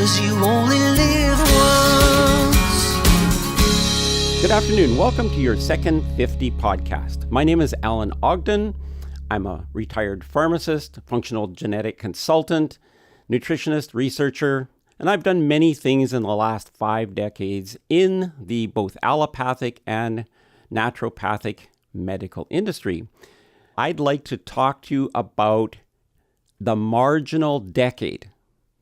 'cause you only live once. Good afternoon. Welcome to your Second 50 podcast. My name is Alan Ogden. I'm a retired pharmacist, functional genetic consultant, nutritionist, researcher, and I've done many things in the last 5 decades in the both allopathic and naturopathic medical industry. I'd like to talk to you about the marginal decade.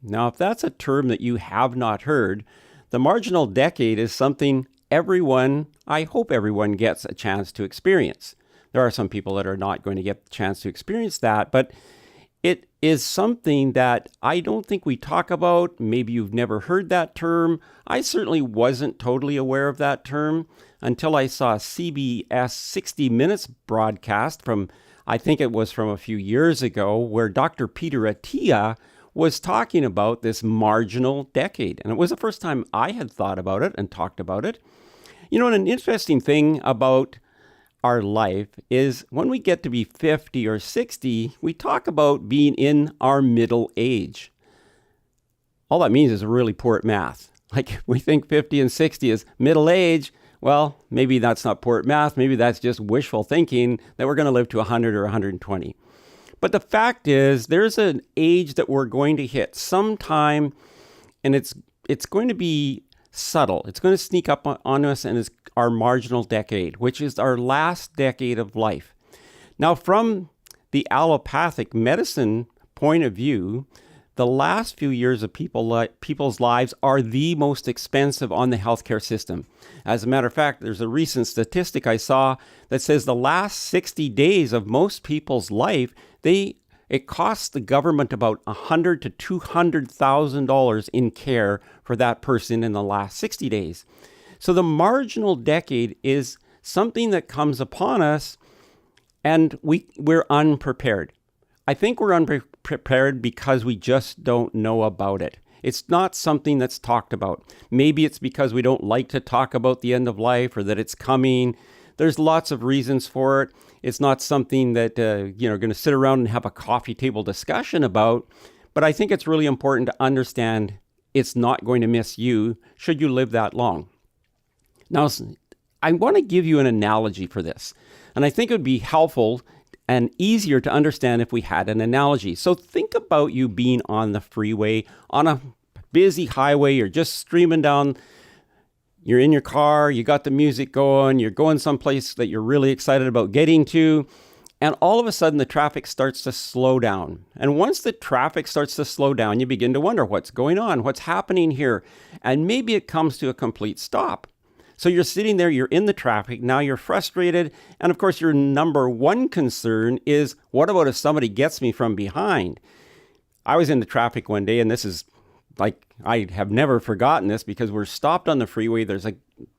Now, if that's a term that you have not heard, the marginal decade is something I hope everyone gets a chance to experience. There are some people that are not going to get the chance to experience that, but it is something that I don't think we talk about. Maybe you've never heard that term. I certainly wasn't totally aware of that term until I saw a CBS 60 Minutes broadcast I think it was from a few years ago, where Dr. Peter Attia was talking about this marginal decade. And it was the first time I had thought about it and talked about it. You know, and an interesting thing about our life is when we get to be 50 or 60, we talk about being in our middle age. All that means is we're really poor at math. Like, we think 50 and 60 is middle age. Well, maybe that's not poor at math. Maybe that's just wishful thinking that we're going to live to 100 or 120. But the fact is, there's an age that we're going to hit sometime, and it's going to be subtle. It's going to sneak up on us, and it's our marginal decade, which is our last decade of life. Now, from the allopathic medicine point of view, the last few years of people's lives are the most expensive on the healthcare system. As a matter of fact, there's a recent statistic I saw that says the last 60 days of most people's life, it costs the government about $100,000 to $200,000 in care for that person in the last 60 days. So the marginal decade is something that comes upon us, and we're unprepared. I think we're unprepared because we just don't know about it. It's not something that's talked about. Maybe it's because we don't like to talk about the end of life or that it's coming. There's lots of reasons for it. It's not something that going to sit around and have a coffee table discussion about. But I think it's really important to understand it's not going to miss you should you live that long. Now, I want to give you an analogy for this. And I think it would be helpful and easier to understand if we had an analogy. So think about you being on the freeway, on a busy highway, you're just streaming down, you're in your car, you got the music going, you're going someplace that you're really excited about getting to, and all of a sudden the traffic starts to slow down. And once the traffic starts to slow down, you begin to wonder what's going on, what's happening here, and maybe it comes to a complete stop. So you're sitting there, you're in the traffic, now you're frustrated, and of course your number one concern is, what about if somebody gets me from behind? I was in the traffic one day, and this is like, I have never forgotten this, because we're stopped on the freeway. There's a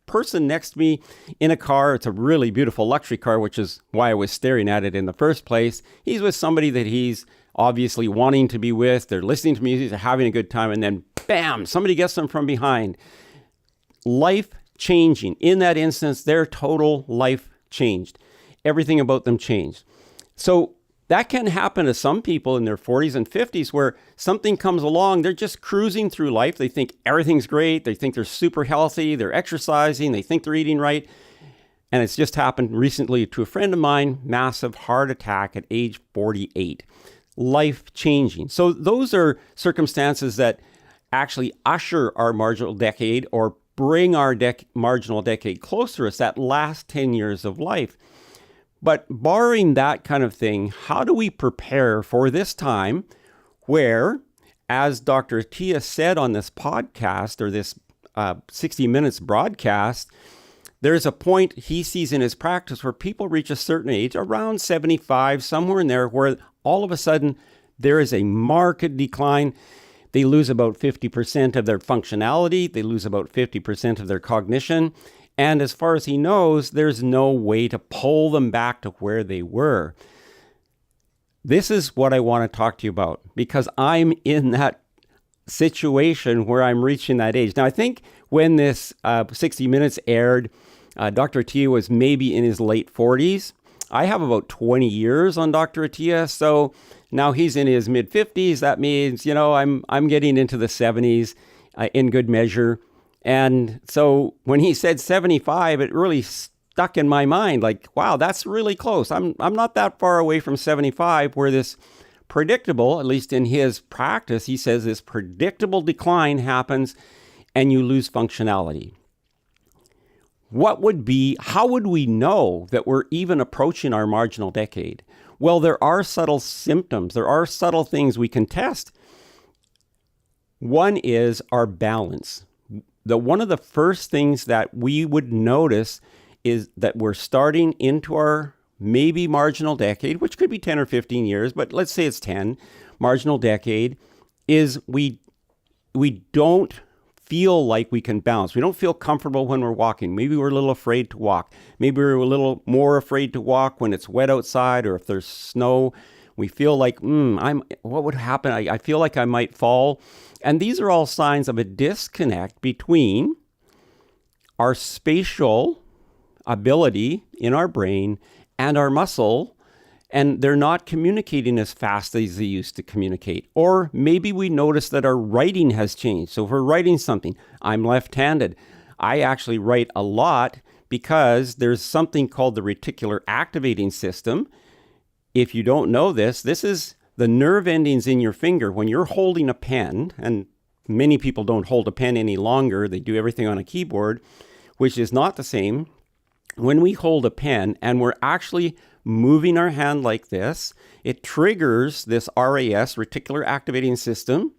person next to me in a car. It's a really beautiful luxury car, which is why I was staring at it in the first place. He's with somebody that he's obviously wanting to be with. They're listening to music, they're having a good time, and then bam, somebody gets them from behind. Life changing. In that instance, their total life changed. Everything about them changed. So that can happen to some people in their 40s and 50s, where something comes along, they're just cruising through life. They think everything's great. They think they're super healthy. They're exercising. They think they're eating right. And it's just happened recently to a friend of mine, massive heart attack at age 48. Life changing. So those are circumstances that actually usher our marginal decade, or bring our marginal decade closer to us, that last 10 years of life. But barring that kind of thing, how do we prepare for this time where, as Dr. Attia said on this podcast, or this 60 Minutes broadcast, there's a point he sees in his practice where people reach a certain age, around 75, somewhere in there, where all of a sudden there is a marked decline. They lose about 50% of their functionality. They lose about 50% of their cognition. And as far as he knows, there's no way to pull them back to where they were. This is what I want to talk to you about, because I'm in that situation where I'm reaching that age. Now, I think when this 60 Minutes aired, Dr. Attia was maybe in his late 40s. I have about 20 years on Dr. Attia, so now he's in his mid-50s. That means, I'm getting into the 70s. in good measure. And so when he said 75, it really stuck in my mind, like, wow, that's really close. I'm not that far away from 75, where this predictable, at least in his practice, he says this predictable decline happens and you lose functionality. How would we know that we're even approaching our marginal decade? Well, there are subtle symptoms. There are subtle things we can test. One is our balance. One of the first things that we would notice is that we're starting into our maybe marginal decade, which could be 10 or 15 years, but let's say it's 10. Marginal decade is we don't feel like we can balance. We don't feel comfortable when we're walking. Maybe we're a little afraid to walk. Maybe we're a little more afraid to walk when it's wet outside or if there's snow. We feel like, what would happen? I feel like I might fall. And these are all signs of a disconnect between our spatial ability in our brain and our muscle, and they're not communicating as fast as they used to communicate. Or maybe we notice that our writing has changed. So if we're writing something, I'm left-handed. I actually write a lot because there's something called the reticular activating system. If you don't know this is the nerve endings in your finger. When you're holding a pen, and many people don't hold a pen any longer, they do everything on a keyboard, which is not the same. When we hold a pen and we're actually moving our hand like this, it triggers this RAS, reticular activating system,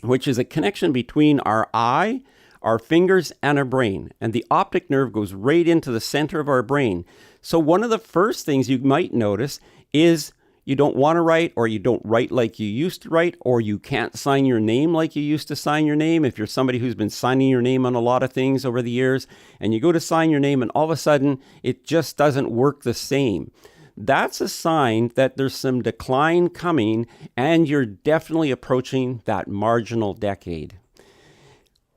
which is a connection between our eye, our fingers, and our brain. And the optic nerve goes right into the center of our brain. So one of the first things you might notice is you don't want to write, or you don't write like you used to write, or you can't sign your name like you used to sign your name. If you're somebody who's been signing your name on a lot of things over the years, and you go to sign your name and all of a sudden it just doesn't work the same, that's a sign that there's some decline coming and you're definitely approaching that marginal decade.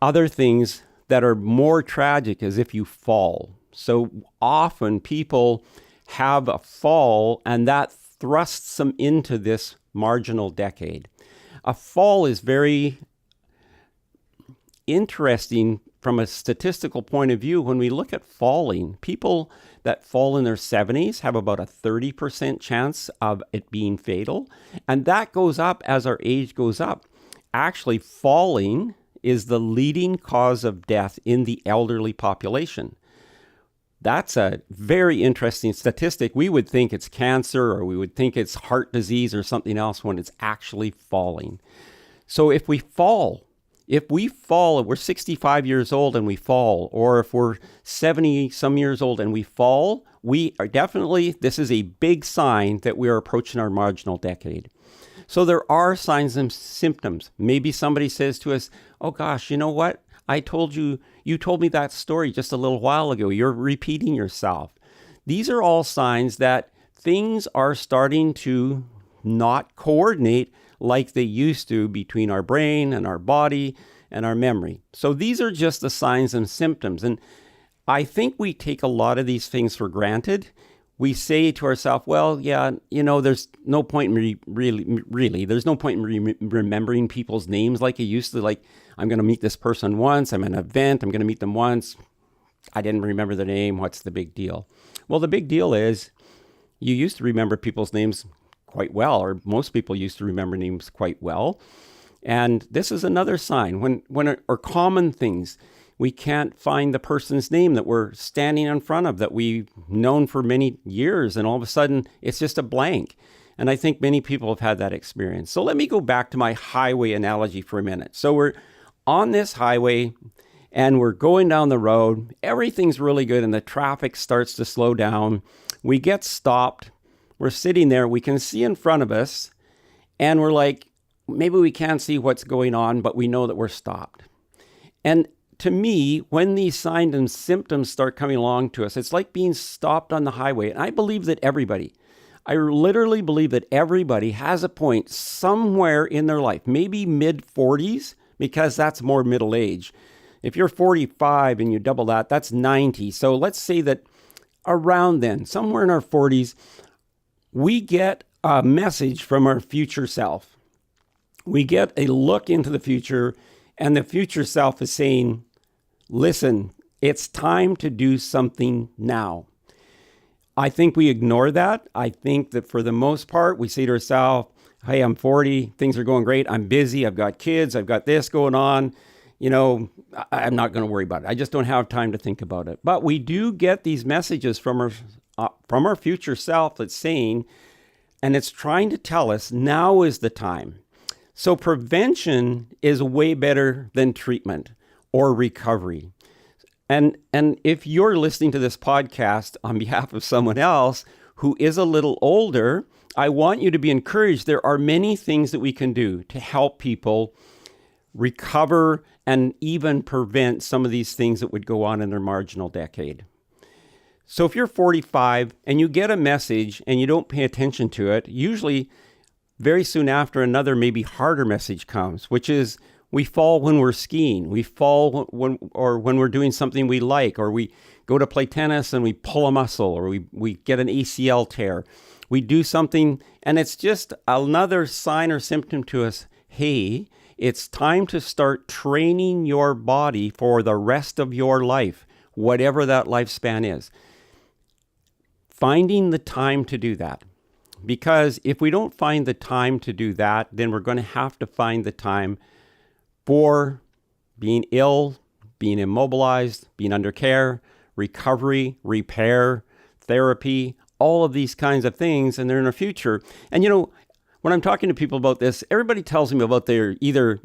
Other things that are more tragic is if you fall. So often people have a fall and that thrusts them into this marginal decade. A fall is very interesting from a statistical point of view. When we look at falling, people that fall in their 70s have about a 30% chance of it being fatal. And that goes up as our age goes up. Actually, falling is the leading cause of death in the elderly population. That's a very interesting statistic. We would think it's cancer, or we would think it's heart disease or something else, when it's actually falling. So if we fall, if we're 65 years old and we fall, or if we're 70 some years old and we fall, we are definitely, this is a big sign that we are approaching our marginal decade. So there are signs and symptoms. Maybe somebody says to us, oh gosh, you know what? You told me that story just a little while ago. You're repeating yourself. These are all signs that things are starting to not coordinate like they used to between our brain and our body and our memory. So these are just the signs and symptoms. And I think we take a lot of these things for granted. We say to ourselves, well, yeah, there's no point in there's no point in remembering people's names like you used to. Like, I'm going to meet this person once. I'm at an event. I'm going to meet them once. I didn't remember their name. What's the big deal? Well, the big deal is you used to remember people's names quite well, or most people used to remember names quite well. And this is another sign when or common things. We can't find the person's name that we're standing in front of that we've known for many years, and all of a sudden it's just a blank. And I think many people have had that experience. So let me go back to my highway analogy for a minute. So we're on this highway and we're going down the road. Everything's really good and the traffic starts to slow down. We get stopped. We're sitting there. We can see in front of us and we're like, maybe we can't see what's going on, but we know that we're stopped. And to me, when these signs and symptoms start coming along to us, it's like being stopped on the highway. And I literally believe that everybody has a point somewhere in their life, maybe mid-40s, because that's more middle age. If you're 45 and you double that, that's 90. So let's say that around then, somewhere in our 40s, we get a message from our future self. We get a look into the future And the future self is saying, listen, it's time to do something now. I think we ignore that. I think that for the most part, we say to ourselves, hey, I'm 40, things are going great. I'm busy. I've got kids. I've got this going on. I'm not going to worry about it. I just don't have time to think about it. But we do get these messages from our future self that's saying, and it's trying to tell us now is the time. So prevention is way better than treatment or recovery. And if you're listening to this podcast on behalf of someone else who is a little older, I want you to be encouraged. There are many things that we can do to help people recover and even prevent some of these things that would go on in their marginal decade. So if you're 45 and you get a message and you don't pay attention to it, usually very soon after another maybe harder message comes, which is we fall when we're skiing, we fall when we're doing something we like, or we go to play tennis and we pull a muscle, or we get an ACL tear. We do something and it's just another sign or symptom to us, hey, it's time to start training your body for the rest of your life, whatever that lifespan is. Finding the time to do that. Because if we don't find the time to do that, then we're going to have to find the time for being ill, being immobilized, being under care, recovery, repair, therapy, all of these kinds of things, and they're in the future. And when I'm talking to people about this, everybody tells me about their either,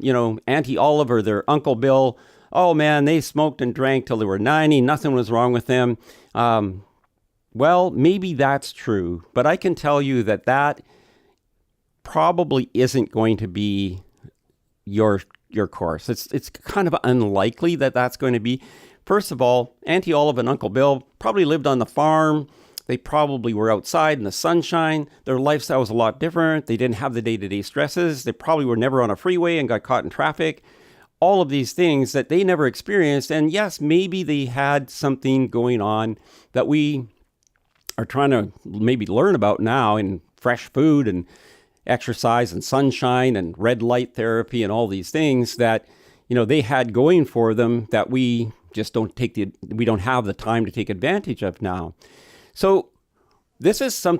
Auntie Olive or their Uncle Bill. Oh man, they smoked and drank till they were 90, nothing was wrong with them. Well, maybe that's true, but I can tell you that probably isn't going to be your course. It's kind of unlikely that that's going to be. First of all, Auntie Olive and Uncle Bill probably lived on the farm. They probably were outside in the sunshine. Their lifestyle was a lot different. They didn't have the day-to-day stresses. They probably were never on a freeway and got caught in traffic. All of these things that they never experienced. And yes, maybe they had something going on that we are trying to maybe learn about now in fresh food and exercise and sunshine and red light therapy and all these things that, they had going for them that we just we don't have the time to take advantage of now. So this is a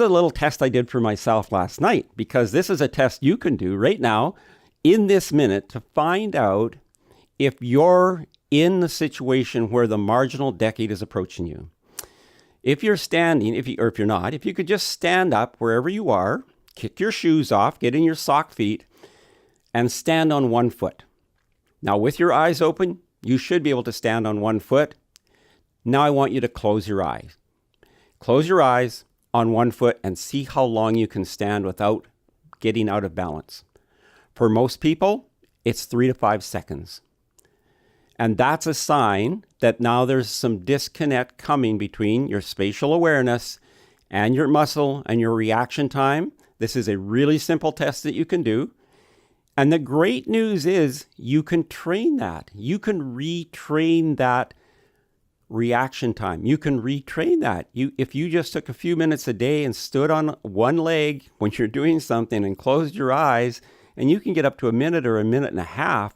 little test I did for myself last night, because this is a test you can do right now in this minute to find out if you're in the situation where the marginal decade is approaching you. If you're standing, or if you're not, if you could just stand up wherever you are, kick your shoes off, get in your sock feet, and stand on one foot. Now, with your eyes open, you should be able to stand on one foot. Now I want you to close your eyes. Close your eyes on one foot and see how long you can stand without getting out of balance. For most people, it's 3 to 5 seconds. And that's a sign that now there's some disconnect coming between your spatial awareness and your muscle and your reaction time. This is a really simple test that you can do. And the great news is you can train that. You can retrain that reaction time. You can retrain that. If you just took a few minutes a day and stood on one leg when you're doing something and closed your eyes, and you can get up to a minute or a minute and a half,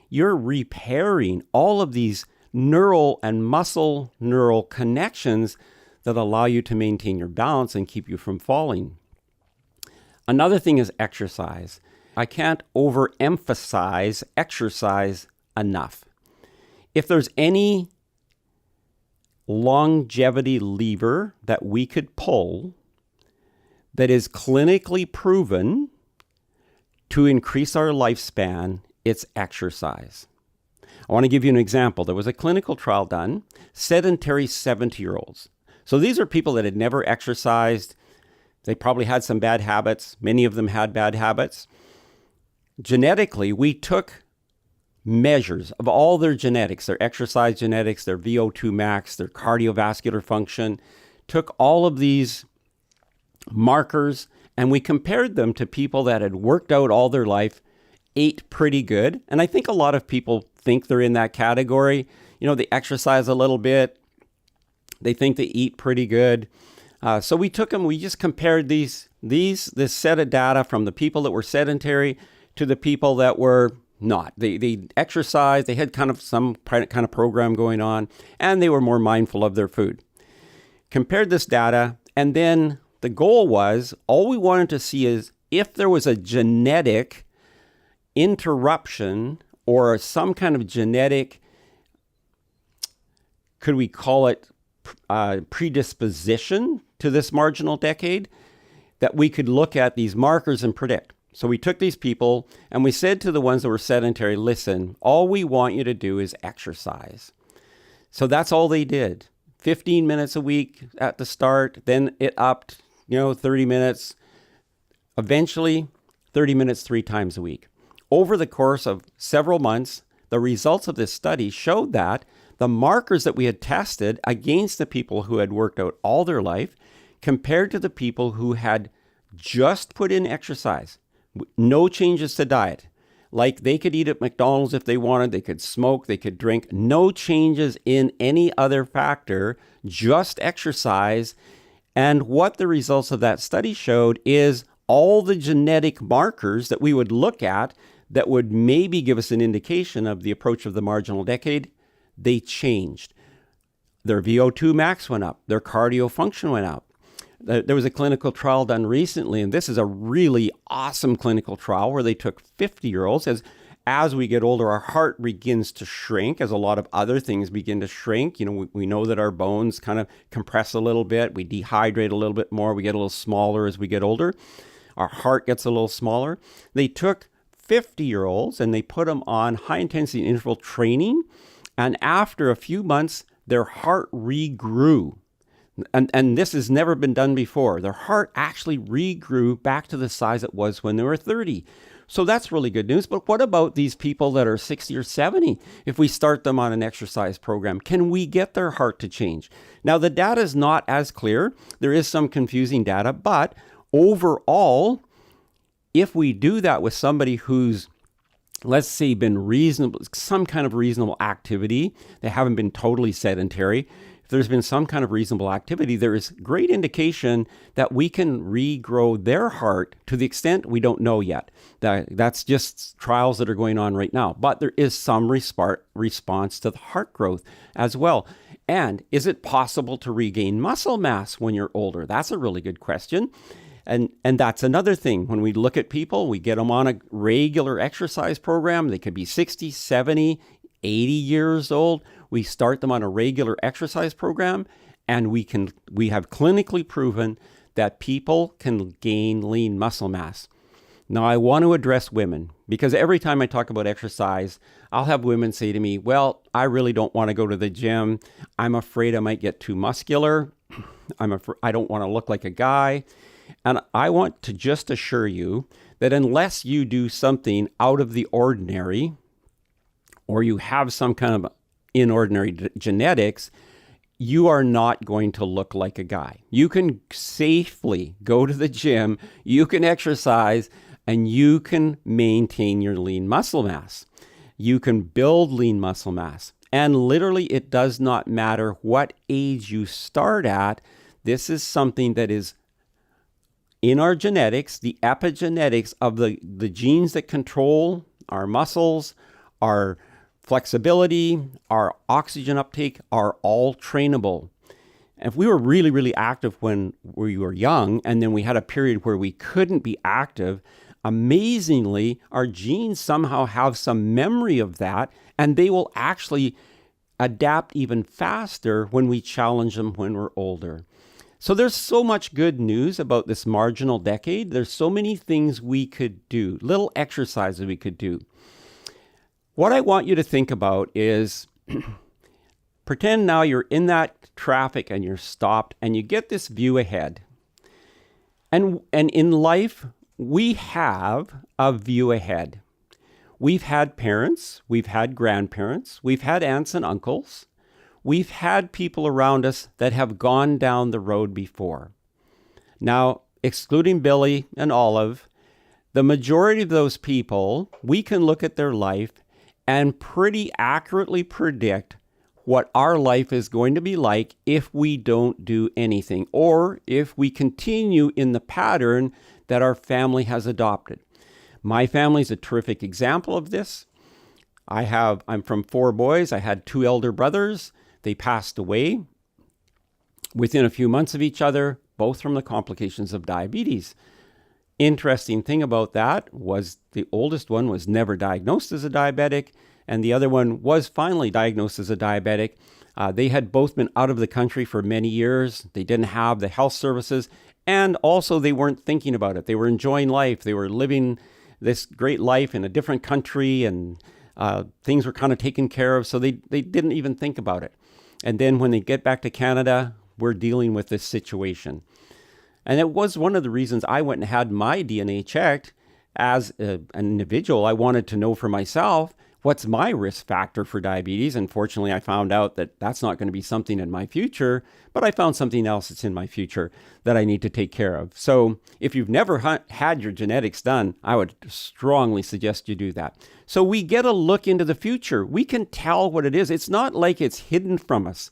you're repairing all of these neural and muscle neural connections that allow you to maintain your balance and keep you from falling. Another thing is exercise. I can't overemphasize exercise enough. If there's any longevity lever that we could pull that is clinically proven to increase our lifespan, it's exercise. I want to give you an example. There was a clinical trial done, sedentary 70-year-olds. So these are people that had never exercised. They probably had some bad habits. Many of them had bad habits. Genetically, we took measures of all their genetics, their exercise genetics, their VO2 max, their cardiovascular function, took all of these markers, and we compared them to people that had worked out all their life, ate pretty good. And I think a lot of people think they're in that category. They exercise a little bit. They think they eat pretty good. So we took them, we just compared this set of data from the people that were sedentary to the people that were not. They exercised, they had kind of some kind of program going on, and they were more mindful of their food. Compared this data, and then the goal was, all we wanted to see is if there was a genetic interruption or some kind of genetic, could we call it predisposition to this marginal decade, that we could look at these markers and predict. So we took these people and we said to the ones that were sedentary, listen, all we want you to do is exercise. So that's all they did. 15 minutes a week at the start, then it upped, 30 minutes, eventually 30 minutes 3 times a week. Over the course of several months, the results of this study showed that the markers that we had tested against the people who had worked out all their life compared to the people who had just put in exercise, no changes to diet. Like they could eat at McDonald's if they wanted, they could smoke, they could drink, no changes in any other factor, just exercise. And what the results of that study showed is all the genetic markers that we would look at that would maybe give us an indication of the approach of the marginal decade, they changed. Their VO2 max went up, their cardio function went up. There was a clinical trial done recently, and this is a really awesome clinical trial where they took 50-year-olds. As we get older, our heart begins to shrink, as a lot of other things begin to shrink. We know that our bones kind of compress a little bit. We dehydrate a little bit more. We get a little smaller as we get older. Our heart gets a little smaller. They took 50-year-olds and they put them on high-intensity interval training. And after a few months, their heart regrew. And this has never been done before. Their heart actually regrew back to the size it was when they were 30. So that's really good news. But what about these people that are 60 or 70? If we start them on an exercise program, can we get their heart to change? Now, the data is not as clear. There is some confusing data. But overall, if we do that with somebody who's, let's say, been reasonable, some kind of reasonable activity, they haven't been totally sedentary, there's been some kind of reasonable activity, there is great indication that we can regrow their heart to the extent we don't know yet. That's just trials that are going on right now. But there is some response to the heart growth as well. And is it possible to regain muscle mass when you're older? That's a really good question. And that's another thing. When we look at people, we get them on a regular exercise program. They could be 60, 70, 80 years old. We start them on a regular exercise program, and we have clinically proven that people can gain lean muscle mass. Now, I want to address women, because every time I talk about exercise, I'll have women say to me, well, I really don't want to go to the gym. I'm afraid I might get too muscular. I don't want to look like a guy. And I want to just assure you that unless you do something out of the ordinary, or you have some kind of inordinary genetics, you are not going to look like a guy. You can safely go to the gym, you can exercise, and you can maintain your lean muscle mass. You can build lean muscle mass. And literally, it does not matter what age you start at. This is something that is in our genetics, the epigenetics of the genes that control our muscles, our flexibility, our oxygen uptake are all trainable. If we were really, really active when we were young, and then we had a period where we couldn't be active, amazingly, our genes somehow have some memory of that, and they will actually adapt even faster when we challenge them when we're older. So there's so much good news about this marginal decade. There's so many things we could do, little exercises we could do. What I want you to think about is pretend now you're in that traffic and you're stopped and you get this view ahead. And in life, we have a view ahead. We've had parents, we've had grandparents, we've had aunts and uncles. We've had people around us that have gone down the road before. Now, excluding Billy and Olive, the majority of those people, we can look at their life and pretty accurately predict what our life is going to be like if we don't do anything, or if we continue in the pattern that our family has adopted. My family is a terrific example of this. I'm from 4 boys. I had 2 elder brothers. They passed away within a few months of each other, both from the complications of diabetes. Interesting thing about that was the oldest one was never diagnosed as a diabetic, and the other one was finally diagnosed as a diabetic. They had both been out of the country for many years. They didn't have the health services, and also they weren't thinking about it. They were enjoying life. They were living this great life in a different country, and things were kind of taken care of, so they didn't even think about it. And then when they get back to Canada, we're dealing with this situation. And it was one of the reasons I went and had my DNA checked. As an individual, I wanted to know for myself, what's my risk factor for diabetes? And fortunately, I found out that that's not going to be something in my future, but I found something else that's in my future that I need to take care of. So if you've never had your genetics done, I would strongly suggest you do that. So we get a look into the future. We can tell what it is. It's not like it's hidden from us.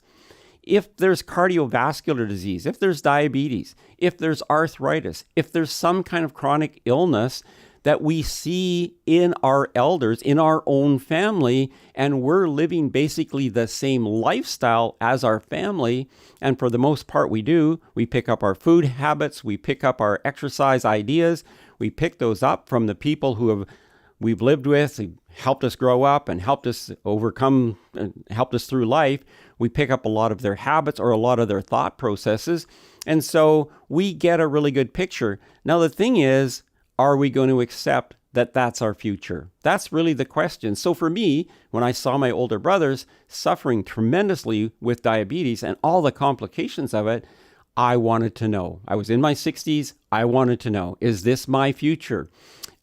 If there's cardiovascular disease, if there's diabetes, if there's arthritis, if there's some kind of chronic illness that we see in our elders, in our own family, and we're living basically the same lifestyle as our family, and for the most part we do, we pick up our food habits, we pick up our exercise ideas, we pick those up from the people we've lived with, who helped us grow up and helped us overcome and helped us through life. We pick up a lot of their habits or a lot of their thought processes. And so we get a really good picture. Now, the thing is, are we going to accept that that's our future? That's really the question. So for me, when I saw my older brothers suffering tremendously with diabetes and all the complications of it, I wanted to know. I was in my 60s. I wanted to know, is this my future?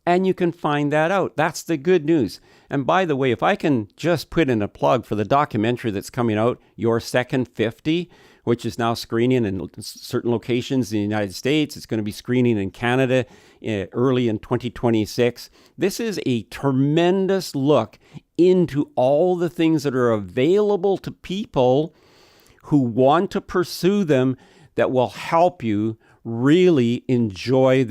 And you can find that out. That's the good news. And by the way, if I can just put in a plug for the documentary that's coming out, Your Second 50, which is now screening in certain locations in the United States. It's going to be screening in Canada early in 2026. This is a tremendous look into all the things that are available to people who want to pursue them that will help you really enjoy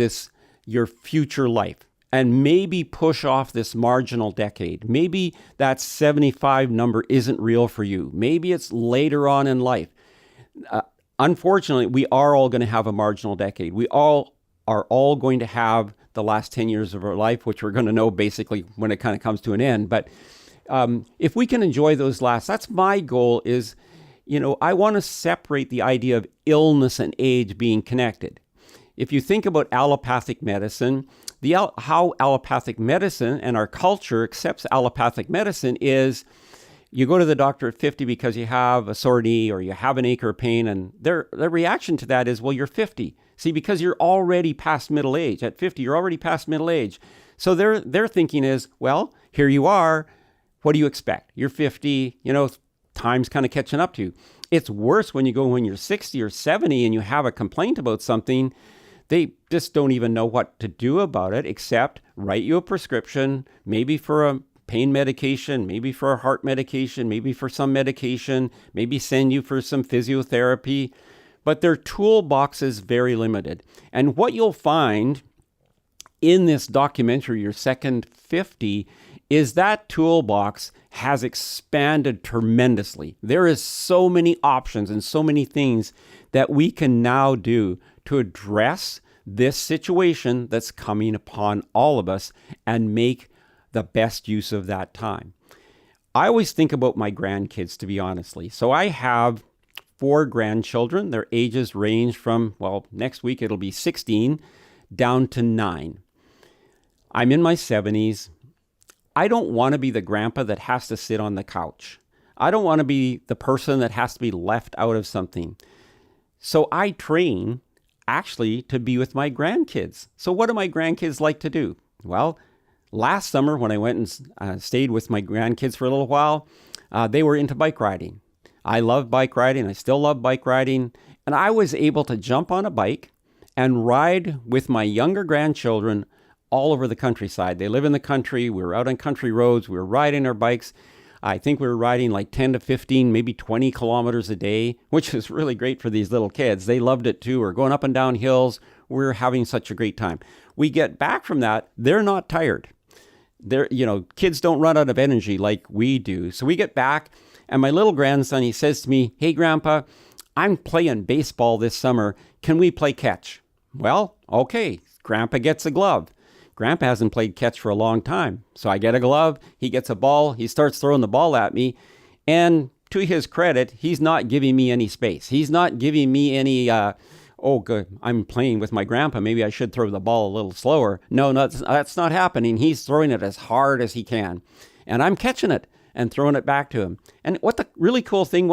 your future life. And maybe push off this marginal decade. Maybe that 75 number isn't real for you. Maybe it's later on in life. Unfortunately, we are all going to have a marginal decade. We all are all going to have the last 10 years of our life, which we're going to know basically when it kind of comes to an end. But if we can enjoy those that's my goal is, I want to separate the idea of illness and age being connected. If you think about allopathic medicine, how allopathic medicine and our culture accepts allopathic medicine is you go to the doctor at 50 because you have a sore knee or you have an ache or pain, and their reaction to that is, well, you're 50. See, because you're already past middle age. At 50, you're already past middle age. So their thinking is, well, here you are. What do you expect? You're 50, time's kind of catching up to you. It's worse when you're 60 or 70 and you have a complaint about something. They just don't even know what to do about it except write you a prescription, maybe for a pain medication, maybe for a heart medication, maybe for some medication, maybe send you for some physiotherapy. But their toolbox is very limited. And what you'll find in this documentary, Your Second 50, is that toolbox has expanded tremendously. There is so many options and so many things that we can now do to address this situation that's coming upon all of us and make the best use of that time. I always think about my grandkids, to be honestly. So I have 4 grandchildren. Their ages range from, next week it'll be 16 down to 9. I'm in my 70s. I don't want to be the grandpa that has to sit on the couch. I don't want to be the person that has to be left out of something. So I train actually to be with my grandkids. So what do my grandkids like to do? Well, last summer when I went and stayed with my grandkids for a little while, they were into bike riding. I love bike riding. I still love bike riding. And I was able to jump on a bike and ride with my younger grandchildren all over the countryside. They live in the country. We were out on country roads. We were riding our bikes. I think we were riding like 10 to 15, maybe 20 kilometers a day, which is really great for these little kids. They loved it too. We're going up and down hills. We're having such a great time. We get back from that. They're not tired. kids don't run out of energy like we do. So we get back, and my little grandson, he says to me, "Hey, Grandpa, I'm playing baseball this summer. Can we play catch?" Well, okay. Grandpa gets a glove. Grandpa hasn't played catch for a long time. So I get a glove. He gets a ball. He starts throwing the ball at me. And to his credit, he's not giving me any space. He's not giving me any, oh, good, I'm playing with my grandpa. Maybe I should throw the ball a little slower. No, that's not happening. He's throwing it as hard as he can. And I'm catching it and throwing it back to him. And what the really cool thing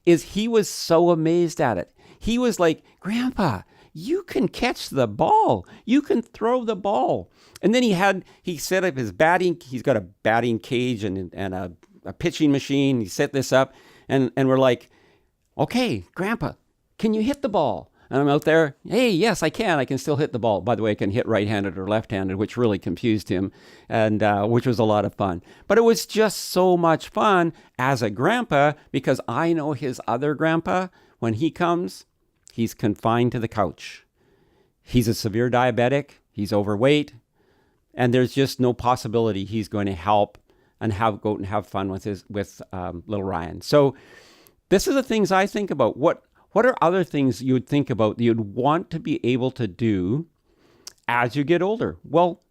is he was so amazed at it. He was like, "Grandpa, you can catch the ball. You can throw the ball." And then he set up his batting. He's got a batting cage and a pitching machine. He set this up, and we're like, "Okay, Grandpa, can you hit the ball?" And I'm out there, "Hey, yes, I can. I can still hit the ball." By the way, I can hit right-handed or left-handed, which really confused him, and which was a lot of fun. But it was just so much fun as a grandpa, because I know his other grandpa, when he comes, he's confined to the couch. He's a severe diabetic. He's overweight. And there's just no possibility he's going to help and go and have fun with little Ryan. So this is the things I think about. What are other things you would think about that you'd want to be able to do as you get older? Well,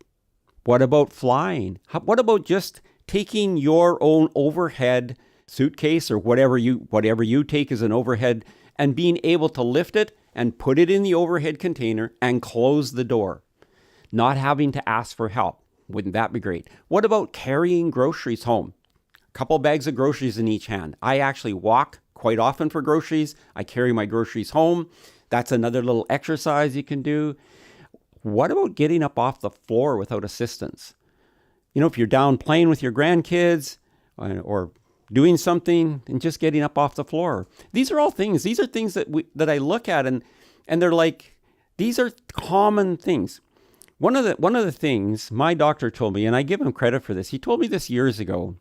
what about flying? What about just taking your own overhead suitcase or whatever you take as an overhead and being able to lift it and put it in the overhead container and close the door? Not having to ask for help. Wouldn't that be great? What about carrying groceries home? A couple bags of groceries in each hand. I actually walk quite often for groceries. I carry my groceries home. That's another little exercise you can do. What about getting up off the floor without assistance? If you're down playing with your grandkids or doing something and just getting up off the floor. These are all things. These are things that I look at and they're like, these are common things. One of the things my doctor told me, and I give him credit for this, he told me this years ago.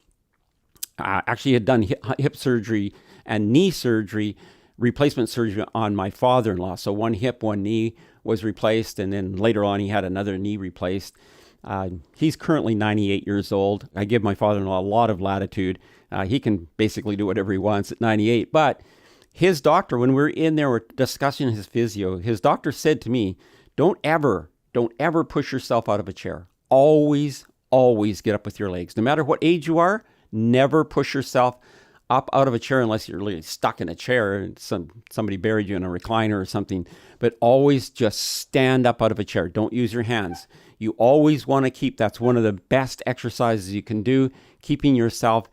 Actually, he had done hip surgery and knee surgery, replacement surgery on my father-in-law. So one hip, one knee was replaced, and then later on he had another knee replaced. He's currently 98 years old. I give my father-in-law a lot of latitude. He can basically do whatever he wants at 98. But his doctor, when we were in there, we're discussing his physio, his doctor said to me, don't ever push yourself out of a chair. Always get up with your legs. No matter what age you are, never push yourself up out of a chair unless you're really stuck in a chair and somebody buried you in a recliner or something. But always just stand up out of a chair. Don't use your hands. You always want to keep, that's one of the best exercises you can do, keeping yourself,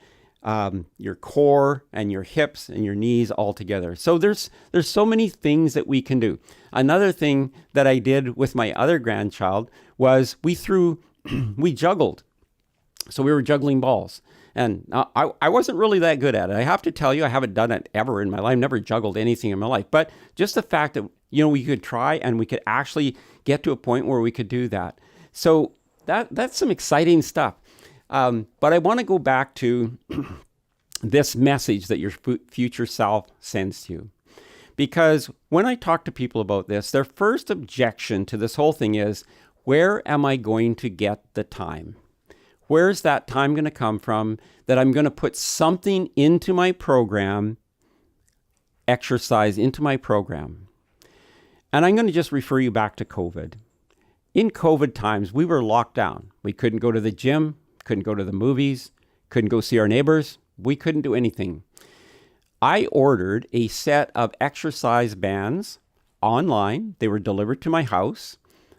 your core and your hips and your knees all together. So there's so many things that we can do. Another thing that I did with my other grandchild was we juggled. So we were juggling balls. And I wasn't really that good at it. I have to tell you, I haven't done it ever in my life. I've never juggled anything in my life. But just the fact that, we could try and we could actually get to a point where we could do that. So that's some exciting stuff. But I want to go back to this message that your future self sends to you. Because when I talk to people about this, their first objection to this whole thing is, where am I going to get the time? Where's that time going to come from that I'm going to put something into my program, exercise into my program? And I'm going to just refer you back to COVID. In COVID times, we were locked down. We couldn't go to the gym, couldn't go to the movies, couldn't go see our neighbors. We couldn't do anything. I ordered a set of exercise bands online. They were delivered to my house.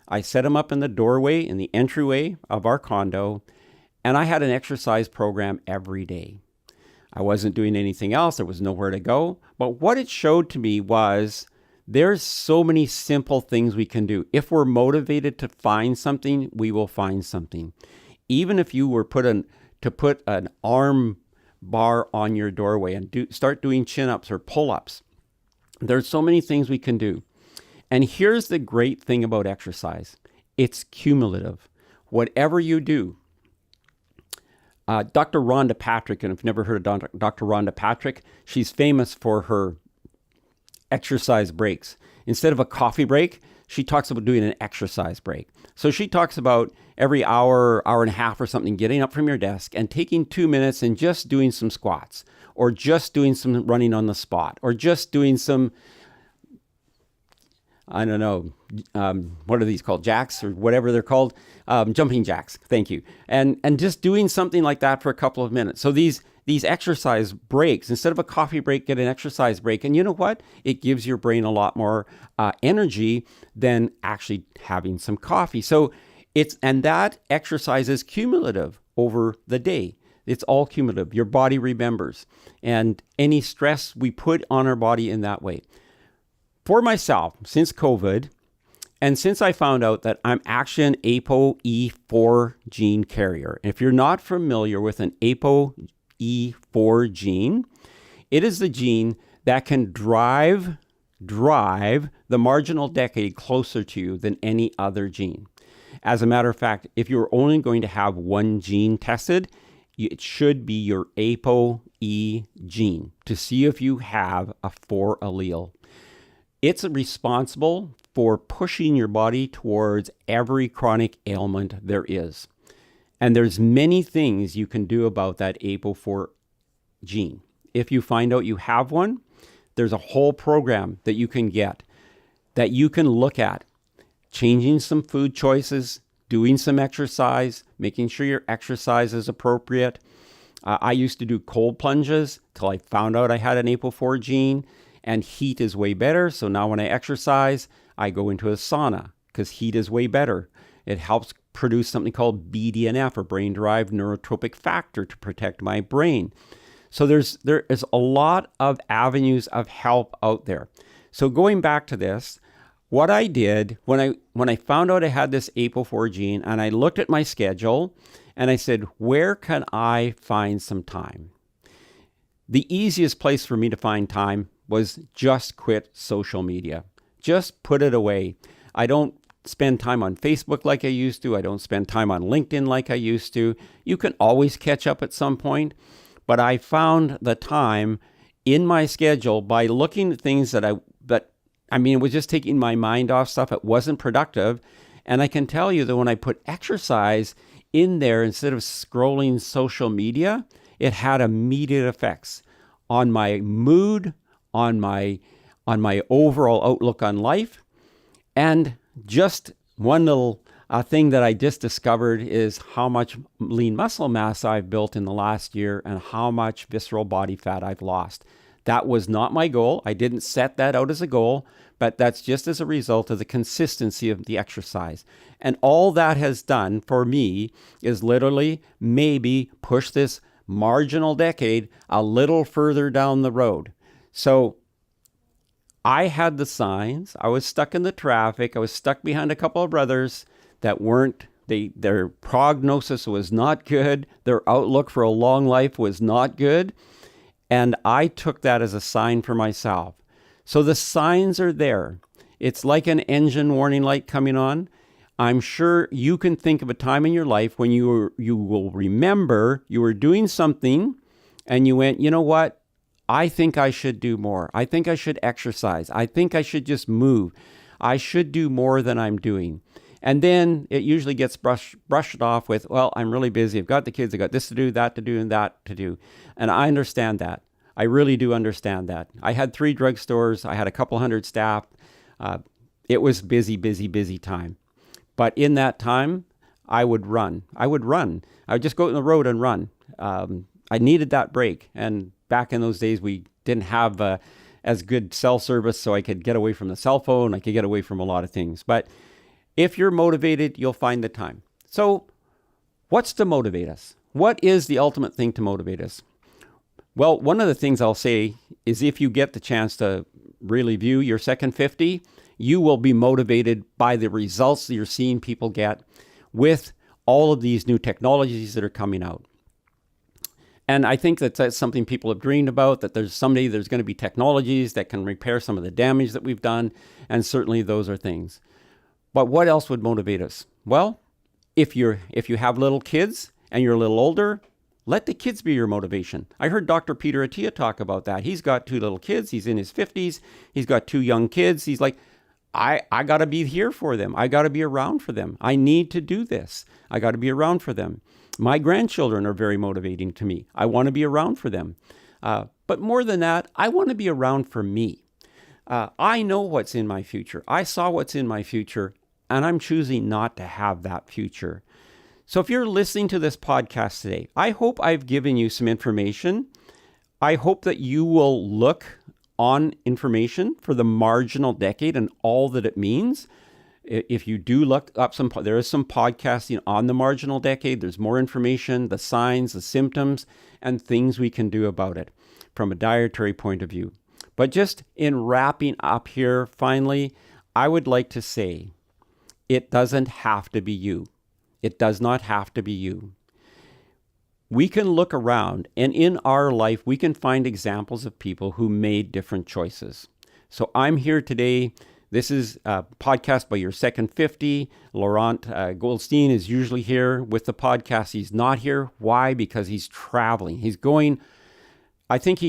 I set them up in the doorway, in the entryway of our condo. And I had an exercise program every day. I wasn't doing anything else. There was nowhere to go. But what it showed to me was there's so many simple things we can do. If we're motivated to find something, we will find something. Even if you were put an arm bar on your doorway and start doing chin-ups or pull-ups. There's so many things we can do. And here's the great thing about exercise. It's cumulative. Whatever you do, Dr. Rhonda Patrick, and if you've never heard of Dr. Rhonda Patrick, she's famous for her exercise breaks. Instead of a coffee break, she talks about doing an exercise break. So she talks about every hour, hour and a half or something, getting up from your desk and taking 2 minutes and just doing some squats, or just doing some running on the spot, or just doing some, I don't know, what are these called? Jacks or whatever they're called. Jumping jacks. Thank you. And just doing something like that for a couple of minutes. So these exercise breaks, instead of a coffee break, get an exercise break. And you know what? It gives your brain a lot more energy than actually having some coffee. So and that exercise is cumulative over the day. It's all cumulative. Your body remembers. And any stress we put on our body in that way. For myself, since COVID, and since I found out that I'm actually an ApoE4 gene carrier, if you're not familiar with an ApoE4 gene, it is the gene that can drive the marginal decade closer to you than any other gene. As a matter of fact, if you're only going to have one gene tested, it should be your ApoE gene to see if you have a 4 allele. It's responsible for pushing your body towards every chronic ailment there is. And there's many things you can do about that ApoE4 gene. If you find out you have one, there's a whole program that you can get, that you can look at. Changing some food choices, doing some exercise, making sure your exercise is appropriate. I used to do cold plunges till I found out I had an ApoE4 gene. And heat is way better. So now when I exercise, I go into a sauna because heat is way better. It helps produce something called BDNF, or brain-derived neurotropic factor, to protect my brain. So there is a lot of avenues of help out there. So going back to this, what I did when I found out I had this ApoE4 gene, and I looked at my schedule and I said, where can I find some time? The easiest place for me to find time was just quit social media. Just put it away. I don't spend time on Facebook like I used to. I don't spend time on LinkedIn like I used to. You can always catch up at some point, but I found the time in my schedule by looking at things it was just taking my mind off stuff. It wasn't productive. And I can tell you that when I put exercise in there instead of scrolling social media, it had immediate effects on my mood, on my overall outlook on life. And just one little thing that I just discovered is how much lean muscle mass I've built in the last year and how much visceral body fat I've lost. That was not my goal. I didn't set that out as a goal, but that's just as a result of the consistency of the exercise. And all that has done for me is literally maybe push this marginal decade a little further down the road. So I had the signs. I was stuck in the traffic. I was stuck behind a couple of brothers that their prognosis was not good. Their outlook for a long life was not good. And I took that as a sign for myself. So the signs are there. It's like an engine warning light coming on. I'm sure you can think of a time in your life when you will remember you were doing something and you went, you know what? I think I should do more. I think I should exercise. I think I should just move. I should do more than I'm doing. And then it usually gets brushed off with, well, I'm really busy. I've got the kids. I've got this to do, that to do, and that to do. And I understand that. I really do understand that. I had 3 drugstores. I had a couple hundred staff. It was busy time. But in that time, I would run. I would just go out on the road and run. I needed that break. And back in those days, we didn't have as good cell service, so I could get away from the cell phone. I could get away from a lot of things. But if you're motivated, you'll find the time. So what's to motivate us? What is the ultimate thing to motivate us? Well, one of the things I'll say is if you get the chance to really view your second 50, you will be motivated by the results that you're seeing people get with all of these new technologies that are coming out. And I think that's something people have dreamed about, that someday there's going to be technologies that can repair some of the damage that we've done. And certainly those are things. But what else would motivate us? Well, if you have little kids and you're a little older, let the kids be your motivation. I heard Dr. Peter Attia talk about that. He's got 2 little kids. He's in his 50s. He's got 2 young kids. He's like, I got to be here for them. I got to be around for them. I need to do this. I got to be around for them. My grandchildren are very motivating to me. I want to be around for them. But more than that, I want to be around for me. I know what's in my future. I saw what's in my future, and I'm choosing not to have that future. So if you're listening to this podcast today, I hope I've given you some information. I hope that you will look on information for the marginal decade and all that it means. If you do look up there is some podcasting on the marginal decade. There's more information, the signs, the symptoms, and things we can do about it from a dietary point of view. But just in wrapping up here, finally, I would like to say, it doesn't have to be you. It does not have to be you. We can look around, and in our life, we can find examples of people who made different choices. So I'm here today. This is a podcast by Your Second 50. Laurent Goldstein is usually here with the podcast. He's not here. Why? Because he's traveling. He's going... I think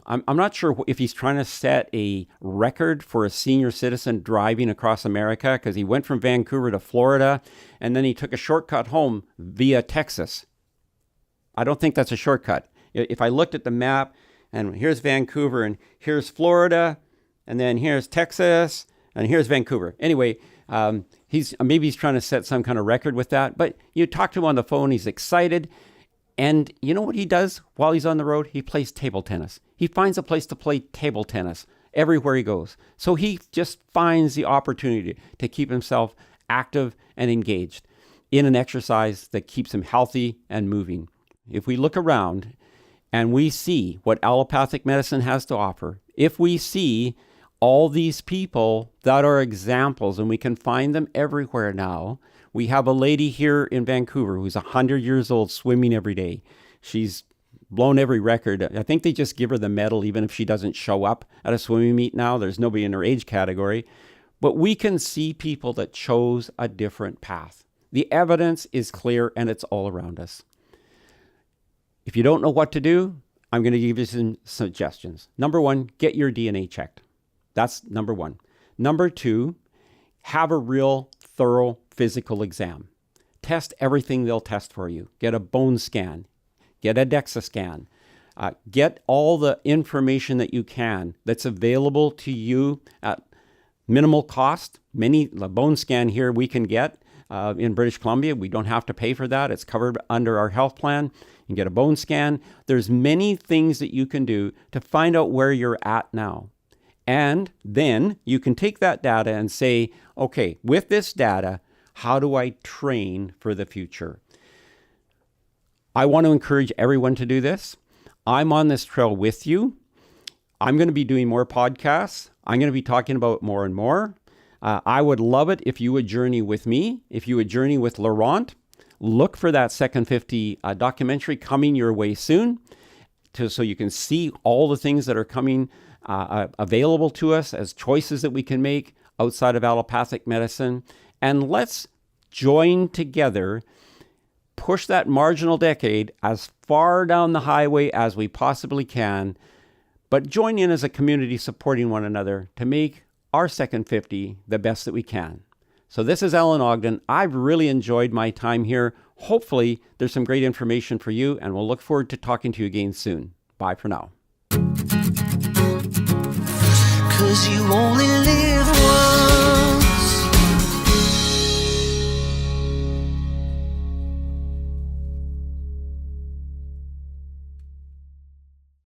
I'm not sure if he's trying to set a record for a senior citizen driving across America, because he went from Vancouver to Florida, and then he took a shortcut home via Texas. I don't think that's a shortcut. If I looked at the map, and here's Vancouver, and here's Florida, and then here's Texas, and here's Vancouver. Anyway, maybe he's trying to set some kind of record with that, but you talk to him on the phone, he's excited. And you know what he does while he's on the road? He plays table tennis. He finds a place to play table tennis everywhere he goes. So he just finds the opportunity to keep himself active and engaged in an exercise that keeps him healthy and moving. If we look around and we see what allopathic medicine has to offer, if we see all these people that are examples, and we can find them everywhere now. We have a lady here in Vancouver who's 100 years old swimming every day. She's blown every record. I think they just give her the medal even if she doesn't show up at a swimming meet now. There's nobody in her age category. But we can see people that chose a different path. The evidence is clear and it's all around us. If you don't know what to do, I'm going to give you some suggestions. Number one, get your DNA checked. That's number one. Number two, have a real thorough physical exam. Test everything they'll test for you. Get a bone scan. Get a DEXA scan. Get all the information that you can that's available to you at minimal cost. The bone scan here we can get in British Columbia. We don't have to pay for that. It's covered under our health plan. You can get a bone scan. There's many things that you can do to find out where you're at now. And then you can take that data and say, okay, with this data, how do I train for the future? I want to encourage everyone to do this. I'm on this trail with you. I'm going to be doing more podcasts. I'm going to be talking about more and more. I would love it if you would journey with me, if you would journey with Laurent. Look for that Second 50 documentary coming your way soon, so you can see all the things that are coming available to us as choices that we can make outside of allopathic medicine. And let's join together, push that marginal decade as far down the highway as we possibly can, but join in as a community supporting one another to make our Second 50 the best that we can. So this is Alan Ogden. I've really enjoyed my time here. Hopefully there's some great information for you, and we'll look forward to talking to you again soon. Bye for now. 'Cause you only live once.